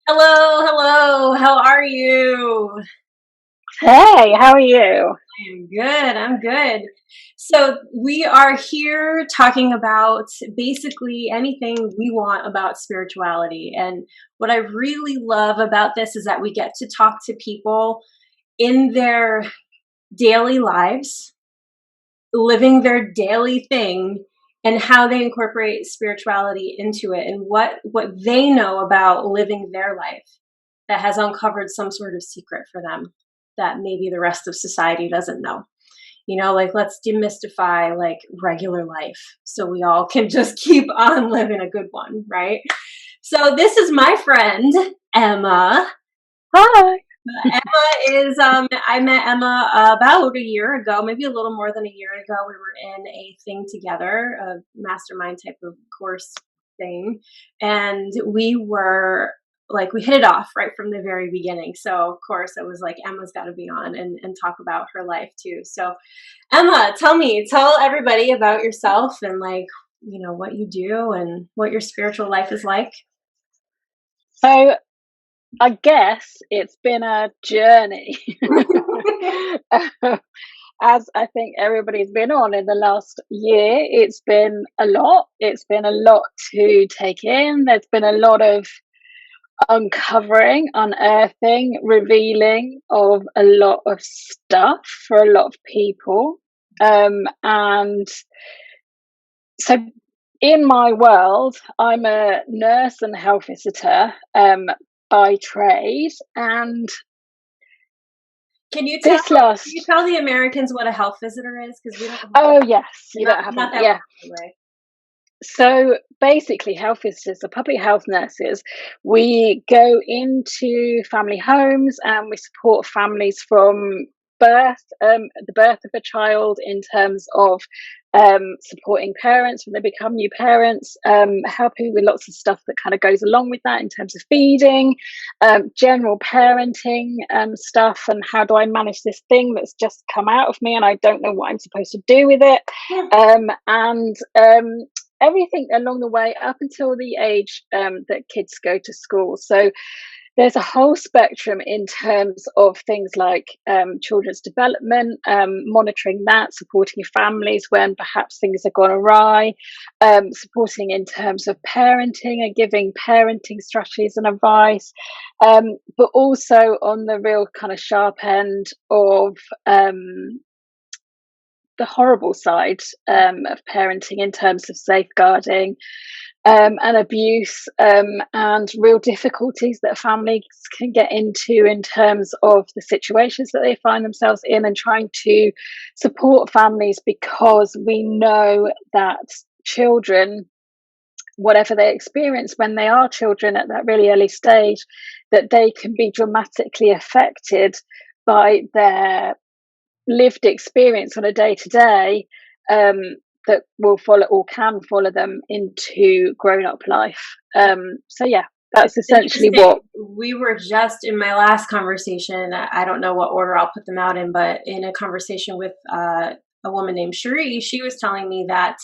Hello, hello. How are you? Hey, how are you? I'm good. I'm good. So, we are here talking about basically anything we want about spirituality. And what I really love about this is that we get to talk to people in their daily lives, living their daily thing, and how they incorporate spirituality into it and what they know about living their life that has uncovered some sort of secret for them that maybe the rest of society doesn't know. Like let's demystify like regular life so we all can just keep on living a good one, right? So this is my friend Emma. Hi. Emma is I met Emma about a year ago, maybe a little more than a year ago. We were in a thing together, a mastermind type of course thing, and we were like we hit it off right from the very beginning. So of course it was like Emma's got to be on and talk about her life too. So Emma, tell everybody about yourself and like what you do and what your spiritual life is like. So, I guess it's been a journey, as I think everybody's been on in the last year. It's been a lot. It's been a lot to take in. There's been a lot of uncovering, unearthing, revealing of a lot of stuff for a lot of people. And so in my world, I'm a nurse and health visitor by trade, and Can you tell this last the Americans what a health visitor is? Because we don't have oh yes, you not don't have them, not that yeah. much anyway. So basically, health visitors are public health nurses. We go into family homes and we support families from the birth of a child in terms of supporting parents when they become new parents, helping with lots of stuff that kind of goes along with that in terms of feeding, general parenting stuff, and how do I manage this thing that's just come out of me and I don't know what I'm supposed to do with it. Yeah. And everything along the way up until the age that kids go to school. So there's a whole spectrum in terms of things like children's development, monitoring that, supporting families when perhaps things have gone awry, supporting in terms of parenting and giving parenting strategies and advice, but also on the real kind of sharp end of the horrible side of parenting in terms of safeguarding and abuse, and real difficulties that families can get into in terms of the situations that they find themselves in, and trying to support families, because we know that children, whatever they experience when they are children at that really early stage, that they can be dramatically affected by their lived experience on a day to day, that will follow or can follow them into grown up life. So yeah, It's that's essentially interesting. what. We were just in my last conversation. I don't know what order I'll put them out in, but in a conversation with a woman named Cherie, she was telling me that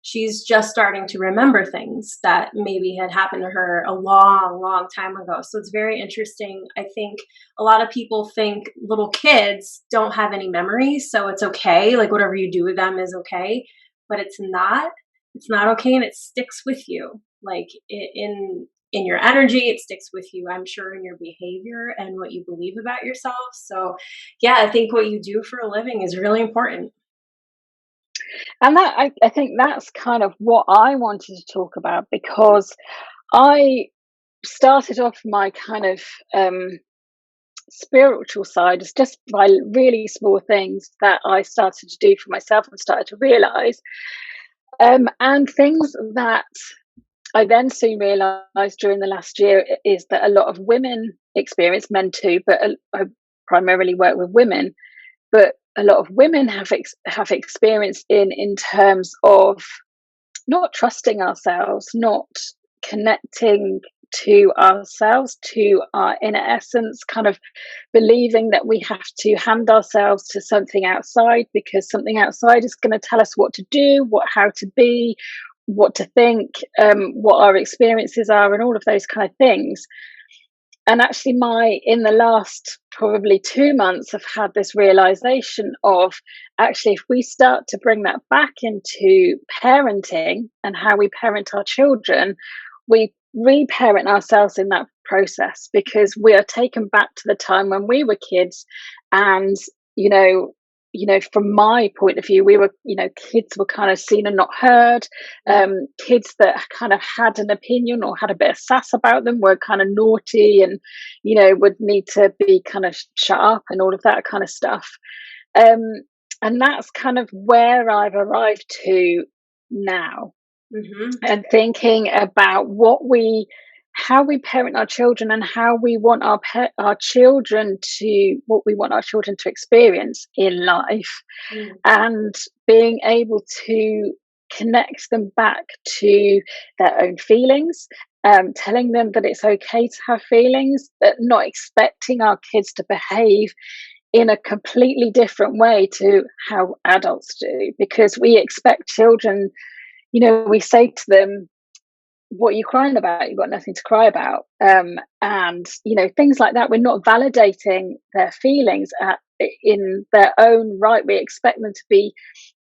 she's just starting to remember things that maybe had happened to her a long, long time ago. So it's very interesting. I think a lot of people think little kids don't have any memories, so it's okay. Like whatever you do with them is okay, but it's not. It's not okay, and it sticks with you. Like in your energy, it sticks with you, I'm sure, in your behavior and what you believe about yourself. So yeah, I think what you do for a living is really important. And that, I think that's kind of what I wanted to talk about, because I started off my kind of spiritual side as just by really small things that I started to do for myself and started to realize, and things that I then soon realised during the last year is that a lot of women experience, men too, but I primarily work with women, but a lot of women have experienced in terms of not trusting ourselves, not connecting to ourselves, to our inner essence, kind of believing that we have to hand ourselves to something outside, because something outside is going to tell us what to do, how to be, what to think, what our experiences are, and all of those kind of things. and actually, in the last probably 2 months, I've had this realization of, actually, if we start to bring that back into parenting and how we parent our children, we reparent ourselves in that process, because we are taken back to the time when we were kids. And you know from my point of view, we were, kids were kind of seen and not heard. Yeah. Kids that kind of had an opinion or had a bit of sass about them were kind of naughty, and would need to be kind of shut up and all of that kind of stuff. um and that's kind of where I've arrived to now, Mm-hmm. and thinking about how we parent our children, and how we want our children to what we want our children to experience in life, Mm. and being able to connect them back to their own feelings, telling them that it's okay to have feelings, but not expecting our kids to behave in a completely different way to how adults do, because we expect children, we say to them, what are you crying about? You've got nothing to cry about. And things like that. We're not validating their feelings in their own right. We expect them to be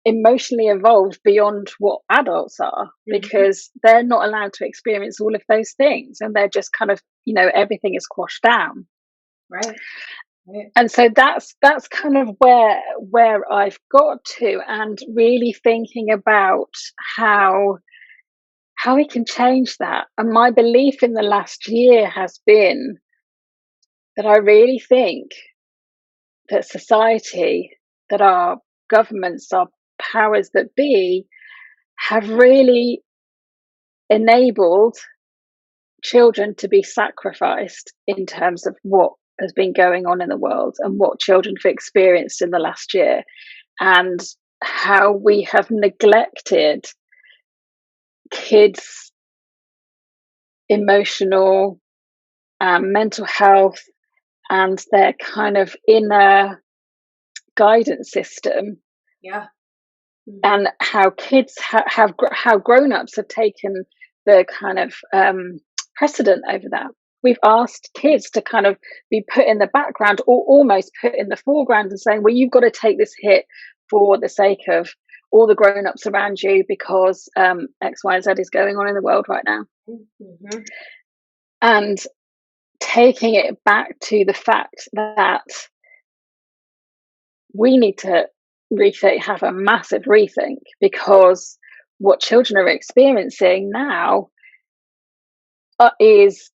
emotionally evolved beyond what adults are, Mm-hmm. because they're not allowed to experience all of those things, and they're just kind of, everything is quashed down. Right. Right. And so that's kind of where I've got to, and really thinking about how we can change that. And my belief in the last year has been that I really think that society, that our governments, our powers that be, have really enabled children to be sacrificed in terms of what has been going on in the world, and what children have experienced in the last year, and how we have neglected kids' emotional and mental health, and their kind of inner guidance system, Yeah. Mm-hmm. and how kids how grown-ups have taken the kind of precedent over that. We've asked kids to kind of be put in the background, or almost put in the foreground, and saying, well, you've got to take this hit for the sake of all the grown-ups around you, because X, Y, and Z is going on in the world right now. Mm-hmm. And taking it back to the fact that we need to have a massive rethink, because what children are experiencing now is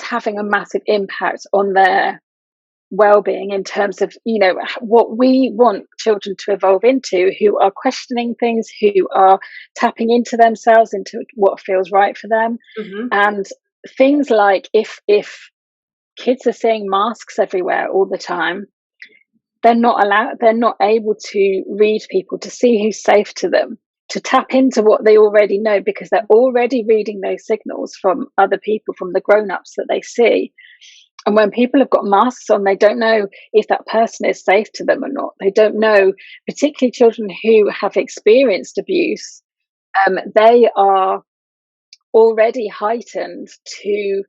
having a massive impact on their well-being, in terms of what we want children to evolve into, who are questioning things, who are tapping into themselves, into what feels right for them. Mm-hmm. And things like, if kids are seeing masks everywhere all the time, they're not able to read people, to see who's safe to them, to tap into what they already know, because they're already reading those signals from other people, from the grown-ups that they see. And when people have got masks on, they don't know if that person is safe to them or not. They don't know, particularly children who have experienced abuse. They are already heightened to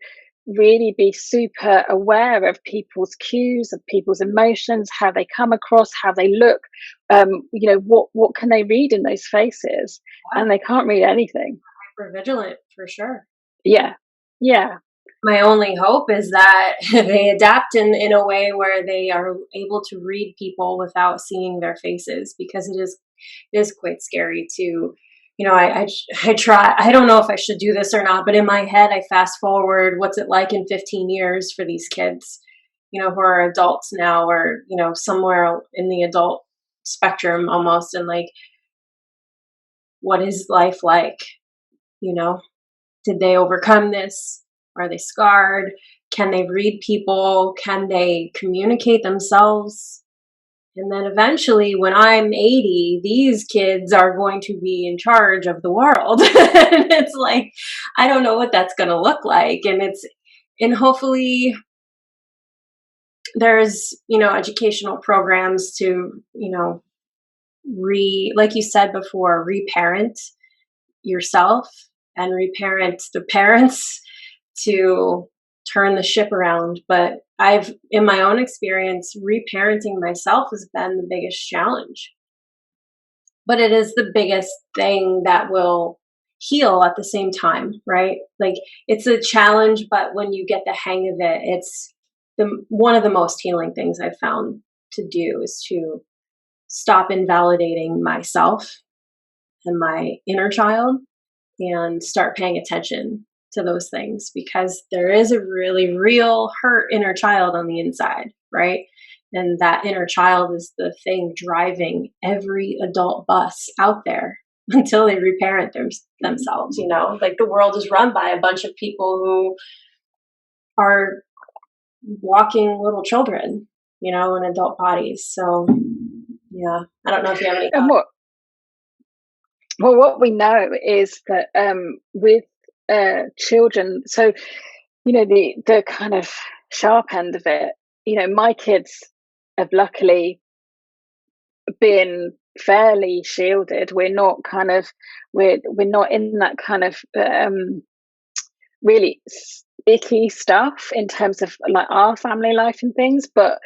really be super aware of people's cues, of people's emotions, how they come across, how they look. What can they read in those faces? Yeah. And they can't read anything. Hyper vigilant for sure. Yeah, yeah, My only hope is that they adapt in a way where they are able to read people without seeing their faces, because it is quite scary to, I try, I don't know if I should do this or not, but in my head, I fast forward what's it like in 15 years for these kids, who are adults now, or, somewhere in the adult spectrum almost. And like, what is life like? You know, did they overcome this? Are they scarred? Can they read people? Can they communicate themselves? And then eventually, when I'm 80, these kids are going to be in charge of the world. And it's like, I don't know what that's going to look like. And hopefully there's, educational programs to, like you said before, reparent yourself and reparent the parents to turn the ship around. But in my own experience, reparenting myself has been the biggest challenge. But it is the biggest thing that will heal at the same time, right? Like, it's a challenge, but when you get the hang of it, it's one of the most healing things I've found to do is to stop invalidating myself and my inner child and start paying attention to those things, because there is a really real hurt inner child on the inside, right? And that inner child is the thing driving every adult bus out there until they reparent themselves. Like, the world is run by a bunch of people who are walking little children, in adult bodies. So, yeah, I don't know if you have any And thoughts. what we know is that with children, so the kind of sharp end of it, my kids have luckily been fairly shielded. We're not kind of we're not in that kind of really icky stuff in terms of like our family life and things, but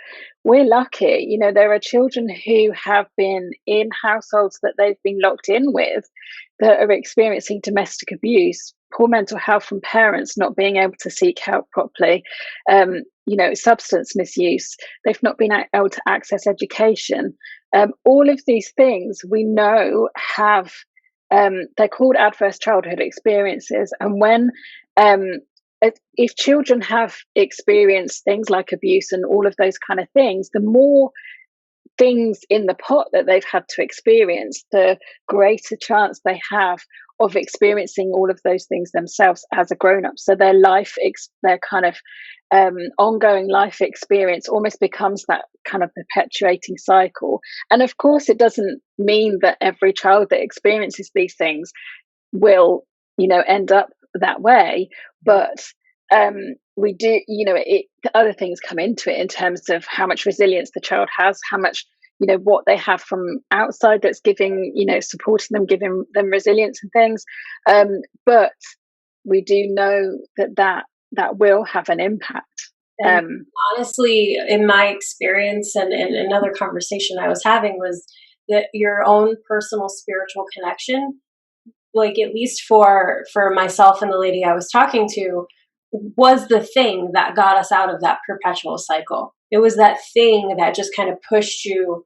we're lucky. There are children who have been in households that they've been locked in with that are experiencing domestic abuse, poor mental health from parents not being able to seek help properly, substance misuse. They've not been able to access education. All of these things we know have they're called adverse childhood experiences. And when if children have experienced things like abuse and all of those kind of things, the more things in the pot that they've had to experience, the greater chance they have of experiencing all of those things themselves as a grown-up. So their their kind of ongoing life experience almost becomes that kind of perpetuating cycle. And of course, it doesn't mean that every child that experiences these things will, end up that way, but we do, other things come into it in terms of how much resilience the child has, how much, what they have from outside that's giving, supporting them, giving them resilience and things. But we do know that will have an impact. And honestly, in my experience and another conversation I was having, was that your own personal spiritual connection, like, at least for myself and the lady I was talking to, was the thing that got us out of that perpetual cycle. It was that thing that just kind of pushed you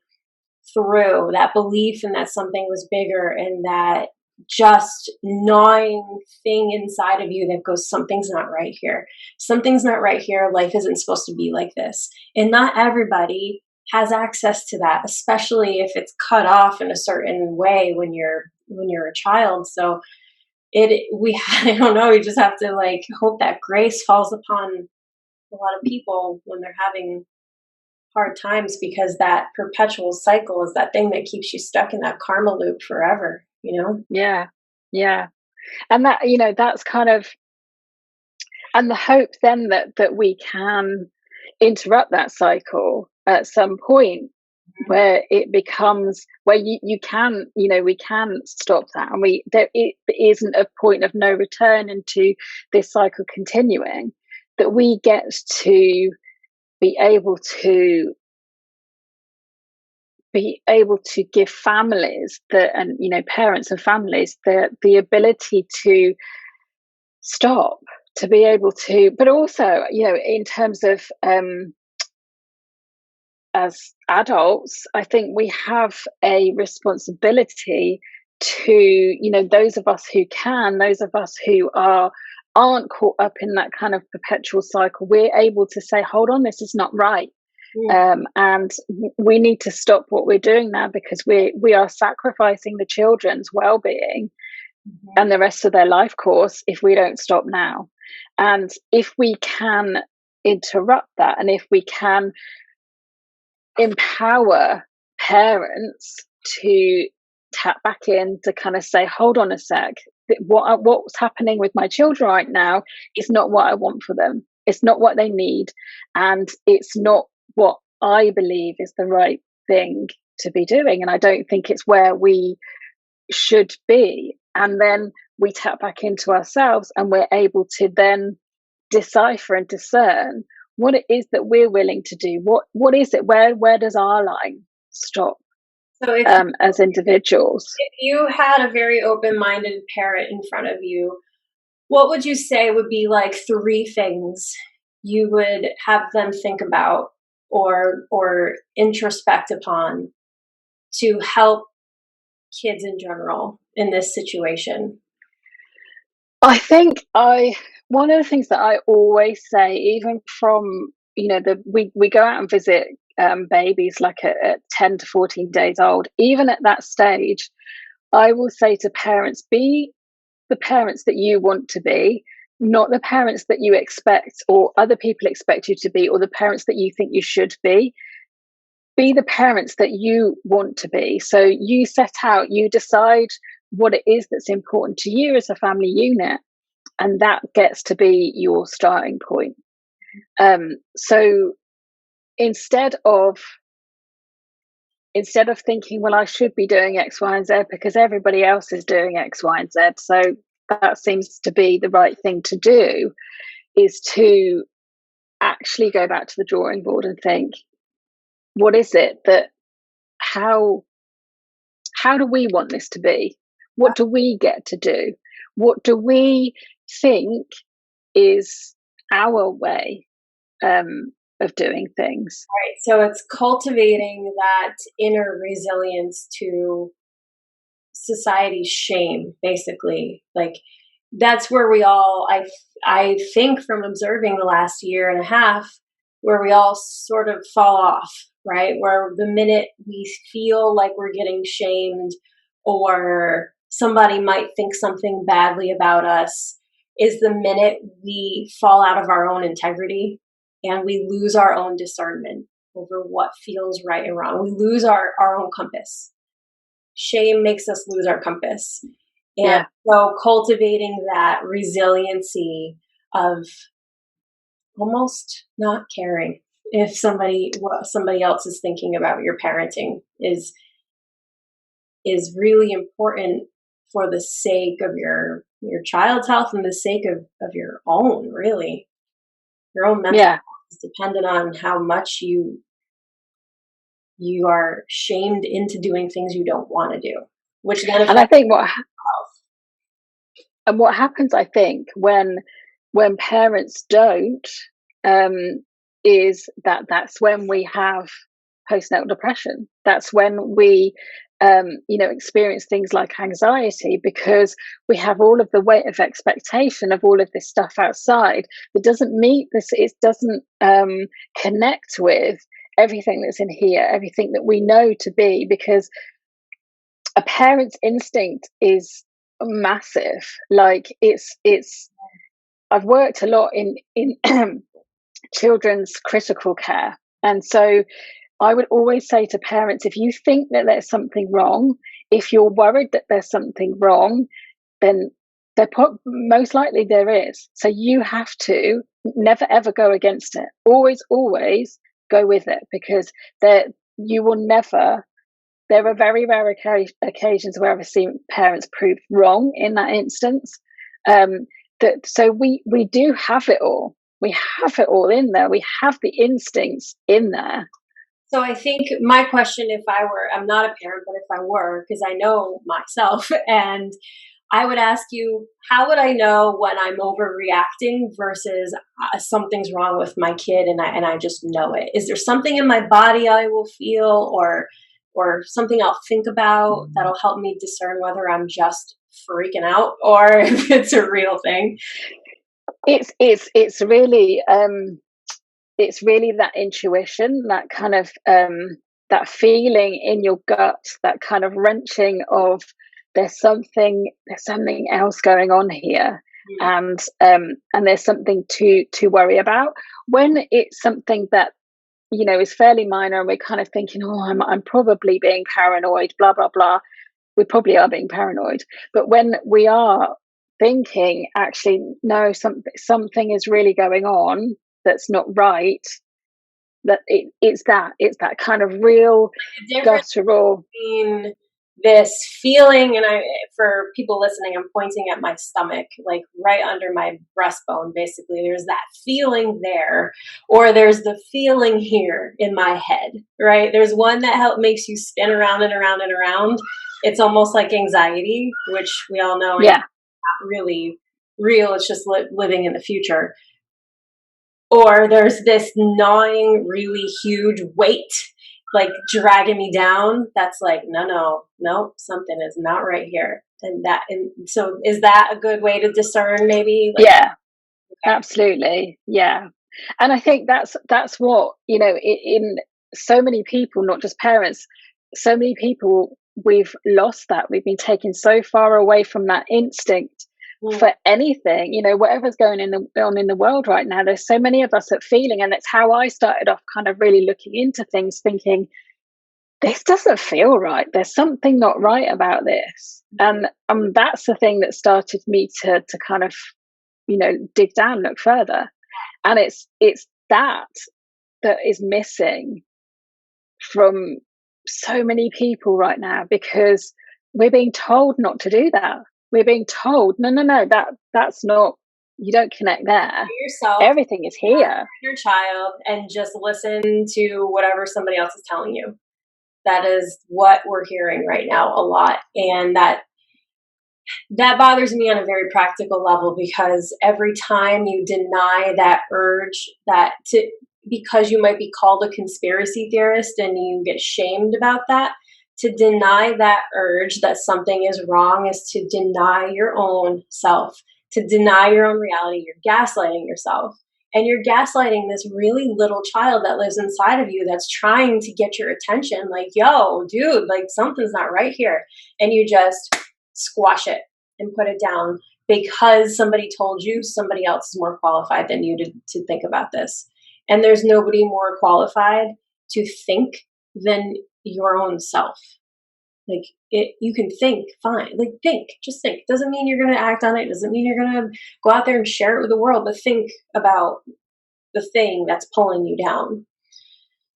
through, that belief in that something was bigger, and that just gnawing thing inside of you that goes, something's not right here. Something's not right here. Life isn't supposed to be like this. And not everybody has access to that, especially if it's cut off in a certain way when you're a child. So I don't know, we just have to, like, hope that grace falls upon a lot of people when they're having hard times, because that perpetual cycle is that thing that keeps you stuck in that karma loop forever. Yeah, yeah. And that, that's kind of, and the hope then that we can interrupt that cycle at some point, where it becomes where you can, we can stop that, and it isn't a point of no return into this cycle continuing, that we get to be able to give families and parents and families the ability to stop, to be able to, but also, in terms of as adults, I think we have a responsibility to, those of us who can, those of us who aren't caught up in that kind of perpetual cycle, we're able to say, hold on, this is not right. And we need to stop what we're doing now, because we are sacrificing the children's well-being and the rest of their life course if we don't stop now. And if we can interrupt that, and if we can empower parents to tap back in, to kind of say, hold on a sec, what's happening with my children right now is not what I want for them. It's not what they need, and it's not what I believe is the right thing to be doing, and I don't think it's where we should be. And then we tap back into ourselves, and we're able to then decipher and discern what it is that we're willing to do. What is it? Where does our line stop So as individuals? if you had a very open-minded parent in front of you, what would you say would be like three things you would have them think about or introspect upon to help kids in general in this situation? I think I one of the things that I always say, even from we go out and visit babies like at 10 to 14 days old. Even at that stage, I will say to parents, be the parents that you want to be, not the parents that you expect or other people expect you to be, or the parents that you think you should be. Be the parents that you want to be. So you set out, you decide what it is that's important to you as a family unit, and that gets to be your starting point. So instead of thinking, well, I should be doing X, Y, and Z because everybody else is doing X, Y, and Z, so that seems to be the right thing to do, is to actually go back to the drawing board and think, what is it that how do we want this to be? What do we get to do? What do we think is our way of doing things? Right. So it's cultivating that inner resilience to society's shame, basically. Like that's where we all I think from observing the last year and a half, where we all sort of fall off, right? Where the minute we feel like we're getting shamed or somebody might think something badly about us is the minute we fall out of our own integrity and we lose our own discernment over what feels right and wrong. We lose our own compass. Shame makes us lose our compass. And Yeah. so cultivating that resiliency of almost not caring if what somebody else is thinking about your parenting is really important for the sake of your child's health and the sake of your own, really. Your own mental Yeah. health is dependent on how much you are shamed into doing things you don't want to do, which then And I affects think health. what happens, I think, when parents don't, um, is that's when we have postnatal depression. That's when we, experience things like anxiety, because we have all of the weight of expectation of all of this stuff outside that doesn't meet this. It doesn't connect with everything that's in here, everything that we know to be, because a parent's instinct is massive. Like it's I've worked a lot in children's critical care, and so I would always say to parents, if you think that there's something wrong, if you're worried that there's something wrong, then most likely there is. So you have to never ever go against it. Always go with it, because there you will never. There are very rare occasions where I've seen parents proved wrong in that instance. So we do have it all. We have it all in there. We have the instincts in there. So I think my question, if I were, I'm not a parent, but if I were, because I know myself, and I would ask you, how would I know when I'm overreacting versus something's wrong with my kid and I just know it? Is there something in my body I will feel or something I'll think about that'll help me discern whether I'm just freaking out or if it's a real thing? It's really that intuition, that kind of that feeling in your gut, that kind of wrenching of there's something else going on here, and there's something to worry about. When it's something that is fairly minor, and we're kind of thinking, oh, I'm probably being paranoid, blah blah blah. We probably are being paranoid, but when we are thinking, actually, no, something is really going on that's not right, that it's that kind of real The difference guttural. between this feeling, and for people listening, I'm pointing at my stomach, like right under my breastbone, basically. There's that feeling there, or there's the feeling here in my head, right? There's one that makes you spin around and around and around. It's almost like anxiety, which we all know is Yeah. not really real. It's just living in the future. Or there's this gnawing, really huge weight, like dragging me down. That's like, no, no, no, something is not right here. And so is that a good way to discern maybe? Like, Yeah, okay. absolutely. Yeah. And I think that's what, in so many people, not just parents, so many people, we've lost that. We've been taken so far away from that instinct Mm, for anything, whatever's going on in the world right now. There's so many of us that feeling, and it's how I started off kind of really looking into things, thinking, this doesn't feel right. There's something not right about this. And that's the thing that started me to kind of, dig down, look further. And it's that is missing from so many people right now, because we're being told not to do that. We're being told, no, no, no, that's not, you don't connect there. yourself, Everything is here. your child, and just listen to whatever somebody else is telling you. That is what we're hearing right now a lot. And that bothers me on a very practical level, because every time you deny that urge, because you might be called a conspiracy theorist and you get shamed about that, to deny that urge that something is wrong is to deny your own self, to deny your own reality. You're gaslighting yourself. And you're gaslighting this really little child that lives inside of you that's trying to get your attention. Like, yo, dude, like something's not right here. And you just squash it and put it down because somebody told you somebody else is more qualified than you to think about this. And there's nobody more qualified to think than your own self. Like, you can think, fine. Like, just think. Doesn't mean you're going to act on it. Doesn't mean you're going to go out there and share it with the world, but think about the thing that's pulling you down.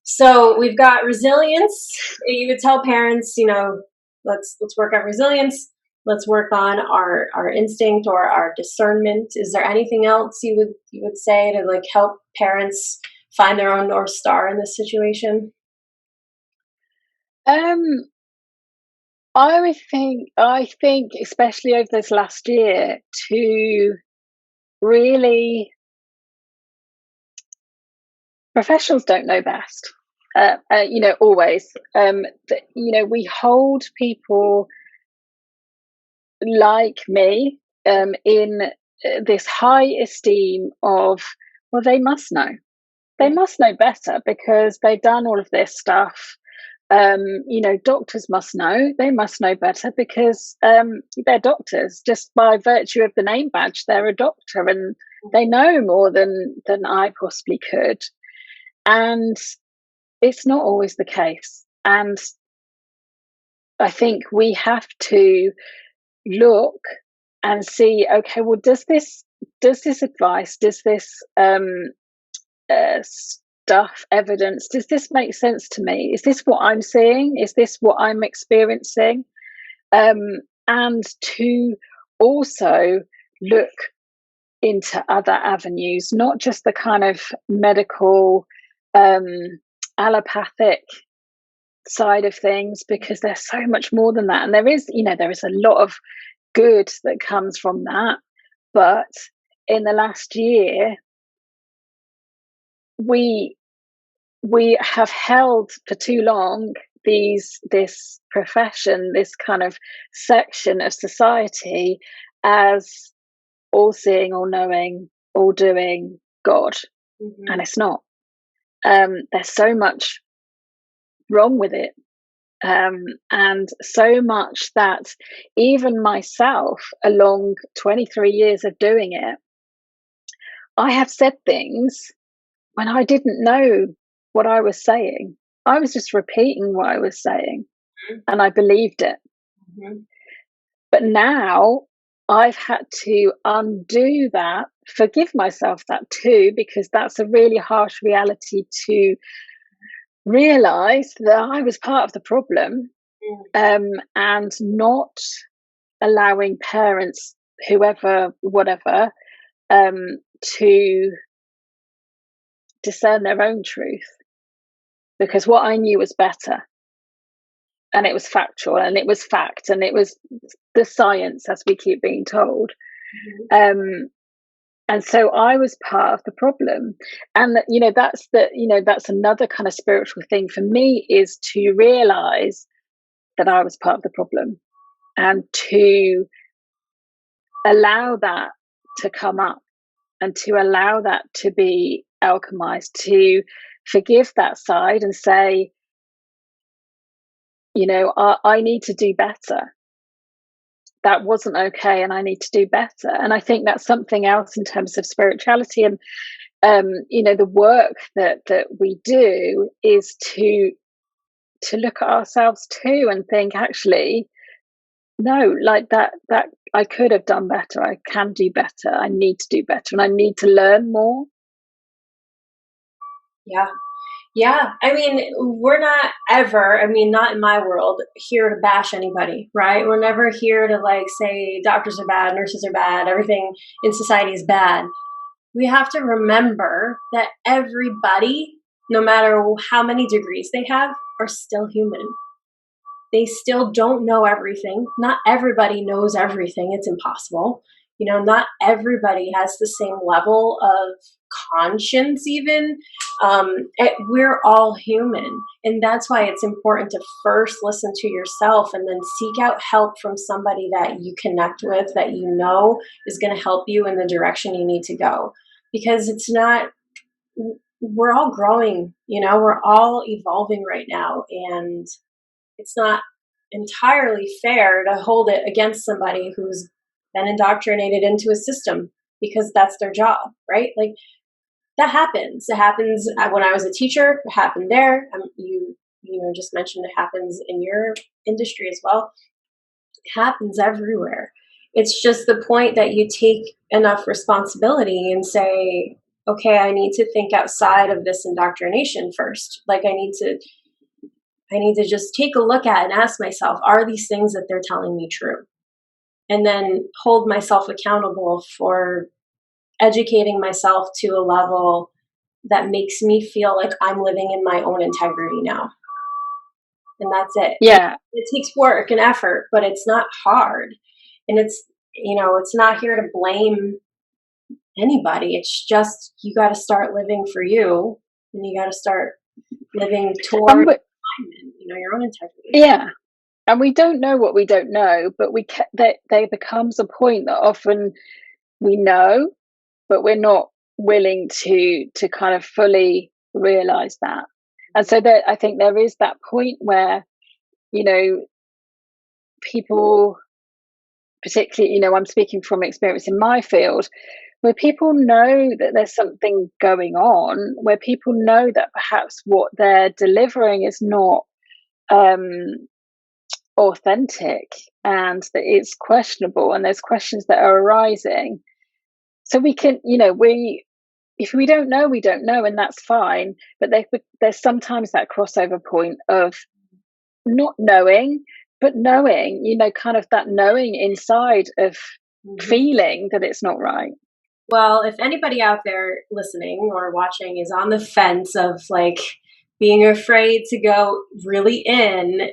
So we've got resilience. You would tell parents, let's work on resilience. Let's work on our instinct or our discernment. Is there anything else you would say to like help parents find their own North Star in this situation? Um, I think especially over this last year, to really, professionals don't know best. Always. We hold people like me in this high esteem of, well, they must know. They must know better because they've done all of this stuff. Doctors must know. They must know better because they're doctors. Just by virtue of the name badge, they're a doctor, and they know more than I possibly could. And it's not always the case. And I think we have to look and see, okay, well, does this advice, does this stuff, evidence, does this make sense to me? Is this what I'm seeing? Is this what I'm experiencing? And to also look into other avenues, not just the kind of medical, allopathic side of things, because there's so much more than that. And there is a lot of good that comes from that. But in the last year, we have held for too long this profession, this kind of section of society, as all seeing, all knowing, all doing God. Mm-hmm. And it's not. There's so much wrong with it. And so much that even myself, along 23 years of doing it, I have said things when I didn't know what I was saying. I was just repeating what I was saying, and I believed it. Mm-hmm. But now I've had to undo that, forgive myself that too, because that's a really harsh reality to realize that I was part of the problem. and not allowing parents, whoever, whatever, to discern their own truth, because what I knew was better, and it was factual, and it was fact, and it was the science, as we keep being told. Mhm. Um, and so I was part of the problem, and that's another kind of spiritual thing for me, is to realize that I was part of the problem, and to allow that to come up, and to allow that to be alchemized, to forgive that side and say, I need to do better. That wasn't okay, and I need to do better. And I think that's something else in terms of spirituality, and the work that we do is to look at ourselves too and think, actually, no, like that I could have done better. I can do better. I need to do better, and I need to learn more. Yeah. Yeah, I mean, we're not ever, I mean, not in my world, here to bash anybody, right? We're never here to like say doctors are bad, nurses are bad, everything in society is bad. We have to remember that everybody, no matter how many degrees they have, are still human. They still don't know everything. Not everybody knows everything. It's impossible. Not everybody has the same level of conscience, even. We're all human. And that's why it's important to first listen to yourself and then seek out help from somebody that you connect with, that you know is going to help you in the direction you need to go. Because it's not, we're all growing, we're all evolving right now. And it's not entirely fair to hold it against somebody who's been indoctrinated into a system because that's their job, right? Like that happens. It happens when I was a teacher. It happened there. Just mentioned it happens in your industry as well. It happens everywhere. It's just the point that you take enough responsibility and say, okay, I need to think outside of this indoctrination first. Like I need to just take a look at and ask myself, are these things that they're telling me true? And then hold myself accountable for educating myself to a level that makes me feel like I'm living in my own integrity now. And that's it. And Yeah. it takes work and effort, but it's not hard. And it's not here to blame anybody. It's just you got to start living for you, and you got to start living And toward alignment, your own integrity. yeah. And we don't know what we don't know, but there becomes a point that often we know, but we're not willing to kind of fully realize that. And so that I think there is that point where, you know, people, particularly, I'm speaking from experience in my field, where people know that there's something going on, where people know that perhaps what they're delivering is not um, authentic, and that it's questionable, and there's questions that are arising. So we can, if we don't know, we don't know, and that's fine. But there's sometimes that crossover point of not knowing, but knowing, kind of that knowing inside of Mhm. feeling that it's not right. Well, if anybody out there listening or watching is on the fence of like being afraid to go really in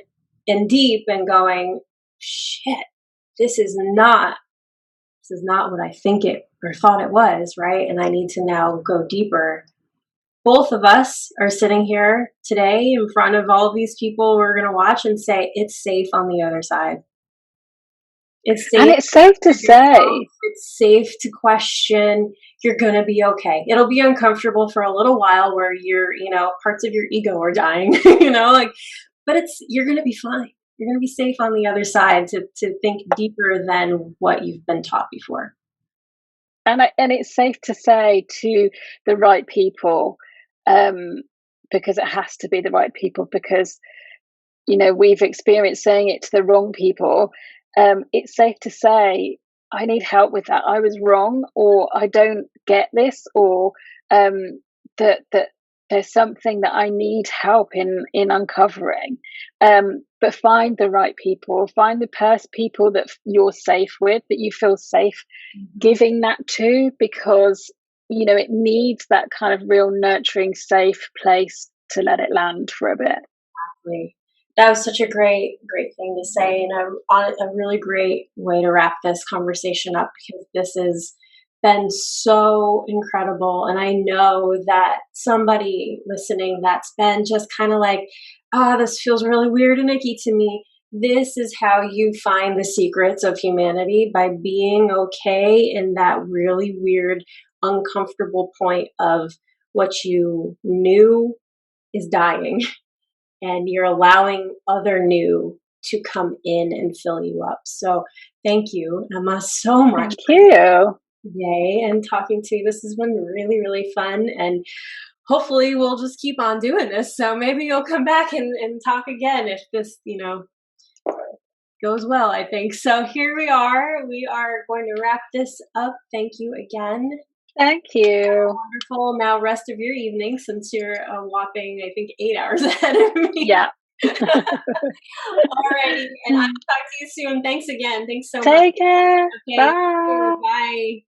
and deep and going, shit, this is not what I think it or thought it was, right? And I need to now go deeper. Both of us are sitting here today in front of all of these people we're going to watch and say it's safe on the other side. It's And safe it's safe to for yourself. say, It's safe to question. You're going to be okay. It'll be uncomfortable for a little while where parts of your ego are dying, but you're going to be fine. You're going to be safe on the other side to think deeper than what you've been taught before. and it's safe to say to the right people, um, because it has to be the right people, because we've experienced saying it to the wrong people. It's safe to say, I need help with that. I was wrong, or I don't get this, or that there's something that I need help in uncovering. But find the right people, find the people that you're safe with, that you feel safe Mhm. giving that to, because it needs that kind of real nurturing, safe place to let it land for a bit. Exactly. That was such a great thing to say, and a really great way to wrap this conversation up because this has been so incredible. And I know that somebody listening that's been just kind of like, ah, this feels really weird and icky to me. This is how you find the secrets of humanity by being okay in that really weird, uncomfortable point of what you knew is dying and you're allowing other new to come in and fill you up. So thank you, Emma, so much Thank you. for today and talking to you. This has been really, really fun. And hopefully we'll just keep on doing this. So maybe you'll come back and talk again if this, goes well, I think. So here we are. We are going to wrap this up. Thank you again. Thank you. Wonderful. Now, rest of your evening since you're a whopping, I think, 8 hours ahead of me. Yeah. Alrighty, and I'll talk to you soon. Thanks again. Thanks so much. Take care. Okay, Bye. bye.